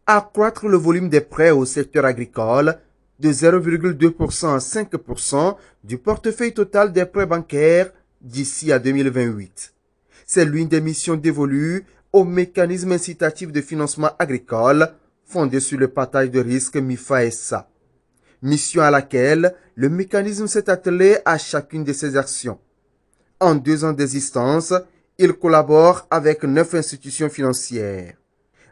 accroître le volume des prêts au secteur agricole de 0,2% à 5% du portefeuille total des prêts bancaires d'ici à 2028. C'est l'une des missions dévolues au mécanisme incitatif de financement agricole fondé sur le partage de risques MIFA-SA. Mission à laquelle le mécanisme s'est attelé à chacune de ses actions. En 2 ans d'existence, il collabore avec 9 institutions financières.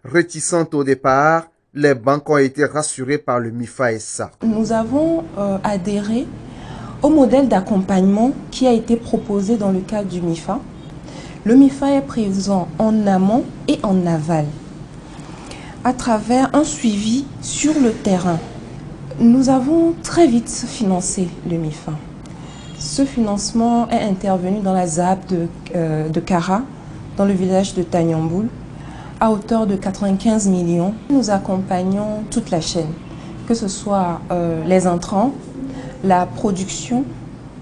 Réticentes au départ, les banques ont été rassurées par le MIFA-SA. Nous avons adhéré au modèle d'accompagnement qui a été proposé dans le cadre du MIFA. Le MIFA est présent en amont et en aval, à travers un suivi sur le terrain. Nous avons très vite financé le MIFA. Ce financement est intervenu dans la ZAP de Kara, dans le village de Tanyamboul, à hauteur de 95 millions. Nous accompagnons toute la chaîne, que ce soit les intrants, la production,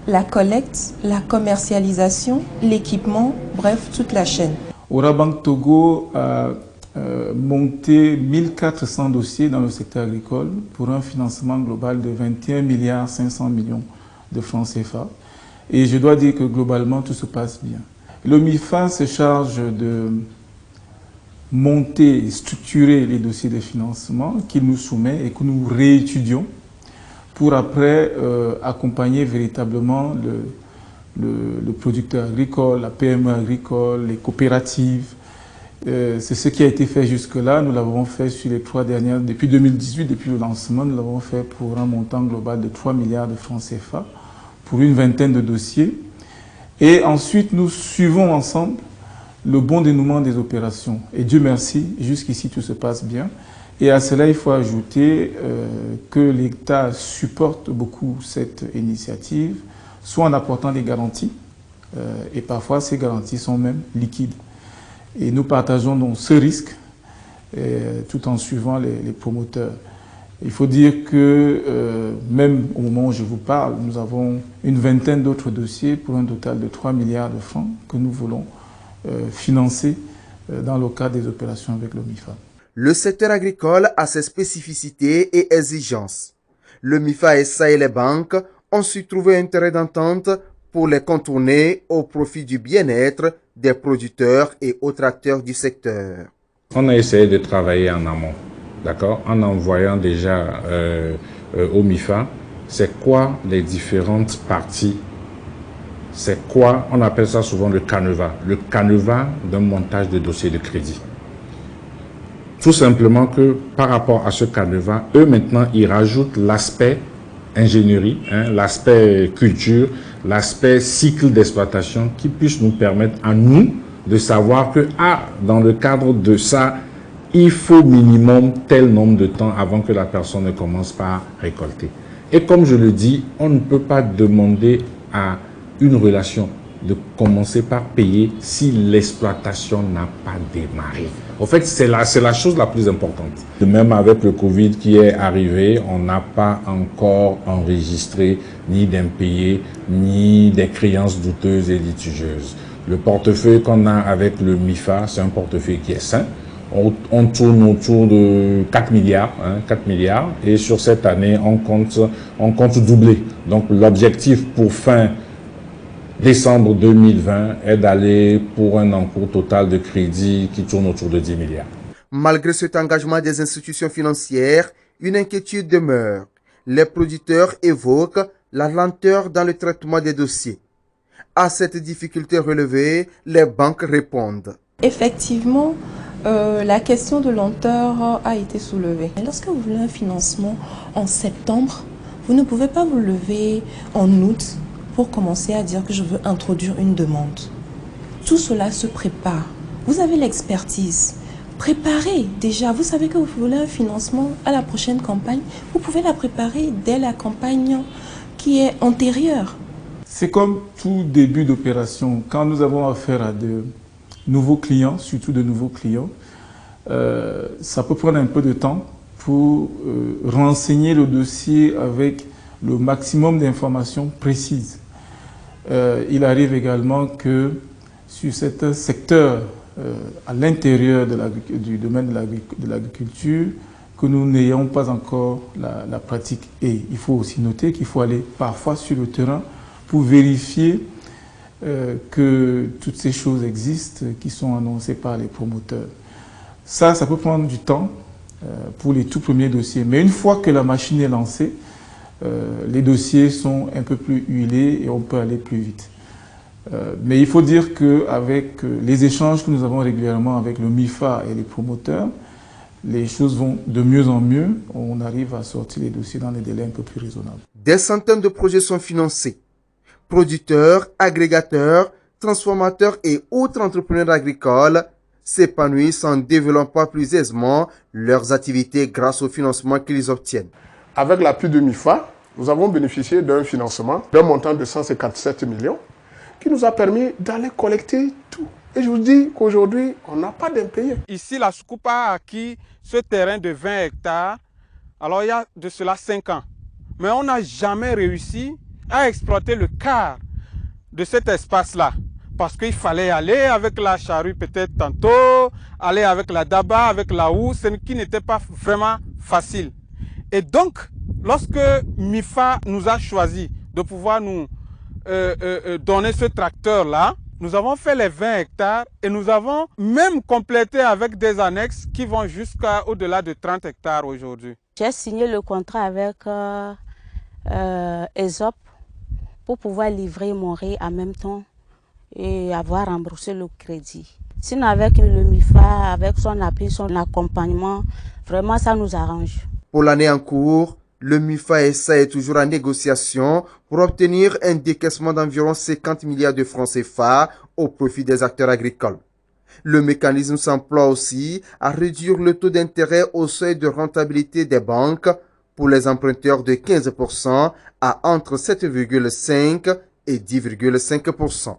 la collecte, la commercialisation, l'équipement, bref, toute la chaîne. Orabank Togo a monté 1400 dossiers dans le secteur agricole pour un financement global de 21 milliards 500 millions de francs CFA. Et je dois dire que globalement, tout se passe bien. Le MIFA se charge de monter et structurer les dossiers de financement qu'il nous soumet et que nous réétudions pour après accompagner véritablement le producteur agricole, la PME agricole, les coopératives. C'est ce qui a été fait jusque-là. Nous l'avons fait sur les 3 dernières, depuis 2018, depuis le lancement, nous l'avons fait pour un montant global de 3 milliards de francs CFA, pour une vingtaine de dossiers. Et ensuite, nous suivons ensemble le bon dénouement des opérations. Et Dieu merci, jusqu'ici tout se passe bien. Et à cela, il faut ajouter que l'État supporte beaucoup cette initiative, soit en apportant des garanties, et parfois ces garanties sont même liquides. Et nous partageons donc ce risque, tout en suivant les promoteurs. Il faut dire que même au moment où je vous parle, nous avons une vingtaine d'autres dossiers pour un total de 3 milliards de francs que nous voulons financer dans le cadre des opérations avec le MIFA. Le secteur agricole a ses spécificités et exigences. Le MIFA-SA et les banques ont su trouver un terrain d'entente pour les contourner au profit du bien-être des producteurs et autres acteurs du secteur. On a essayé de travailler en amont, d'accord, en envoyant déjà au MIFA, c'est quoi les différentes parties, c'est quoi, on appelle ça souvent le canevas d'un montage de dossier de crédit. Tout simplement que par rapport à ce canevas, eux maintenant, ils rajoutent l'aspect ingénierie, l'aspect culture, l'aspect cycle d'exploitation qui puisse nous permettre à nous de savoir que dans le cadre de ça, il faut minimum tel nombre de temps avant que la personne ne commence par récolter. Et comme je le dis, on ne peut pas demander à une relation de commencer par payer si l'exploitation n'a pas démarré. En fait, c'est la chose la plus importante. Même avec le Covid qui est arrivé, on n'a pas encore enregistré ni d'impayés, ni des créances douteuses et litigieuses. Le portefeuille qu'on a avec le MIFA, c'est un portefeuille qui est sain. On tourne autour de 4 milliards, 4 milliards. Et sur cette année, on compte doubler. Donc l'objectif pour fin décembre 2020 est d'aller pour un encours total de crédit qui tourne autour de 10 milliards. Malgré cet engagement des institutions financières, une inquiétude demeure. Les producteurs évoquent la lenteur dans le traitement des dossiers. À cette difficulté relevée, les banques répondent. Effectivement, la question de lenteur a été soulevée. Lorsque vous voulez un financement en septembre, vous ne pouvez pas vous lever en août pour commencer à dire que je veux introduire une demande. Tout cela se prépare. Vous avez l'expertise. Préparez déjà. Vous savez que vous voulez un financement à la prochaine campagne. Vous pouvez la préparer dès la campagne qui est antérieure. C'est comme tout début d'opération. Quand nous avons affaire à de nouveaux clients, surtout de nouveaux clients, ça peut prendre un peu de temps pour renseigner le dossier avec le maximum d'informations précises. Il arrive également que sur certains secteurs à l'intérieur du domaine de l'agriculture que nous n'ayons pas encore la pratique. Et il faut aussi noter qu'il faut aller parfois sur le terrain pour vérifier que toutes ces choses existent qui sont annoncées par les promoteurs. Ça peut prendre du temps pour les tout premiers dossiers. Mais une fois que la machine est lancée, les dossiers sont un peu plus huilés et on peut aller plus vite. Mais il faut dire qu'avec les échanges que nous avons régulièrement avec le MIFA et les promoteurs, les choses vont de mieux en mieux. On arrive à sortir les dossiers dans des délais un peu plus raisonnables. Des centaines de projets sont financés. Producteurs, agrégateurs, transformateurs et autres entrepreneurs agricoles s'épanouissent en développant plus aisément leurs activités grâce au financement qu'ils obtiennent. Avec l'appui de MIFA, nous avons bénéficié d'un financement d'un montant de 157 millions qui nous a permis d'aller collecter tout. Et je vous dis qu'aujourd'hui, on n'a pas d'impayés. Ici, la Soucoupe a acquis ce terrain de 20 hectares, alors il y a de cela 5 ans. Mais on n'a jamais réussi à exploiter le quart de cet espace-là. Parce qu'il fallait aller avec la charrue peut-être tantôt, aller avec la daba, avec la houe, ce qui n'était pas vraiment facile. Et donc, lorsque MIFA nous a choisi de pouvoir nous donner ce tracteur-là, nous avons fait les 20 hectares et nous avons même complété avec des annexes qui vont jusqu'à au-delà de 30 hectares aujourd'hui. J'ai signé le contrat avec ESOP pour pouvoir livrer mon riz en même temps et avoir remboursé le crédit. Sinon avec le MIFA, avec son appui, son accompagnement, vraiment ça nous arrange. Pour l'année en cours, le MIFA SA est toujours en négociation pour obtenir un décaissement d'environ 50 milliards de francs CFA au profit des acteurs agricoles. Le mécanisme s'emploie aussi à réduire le taux d'intérêt au seuil de rentabilité des banques pour les emprunteurs de 15% à entre 7,5 et 10,5%.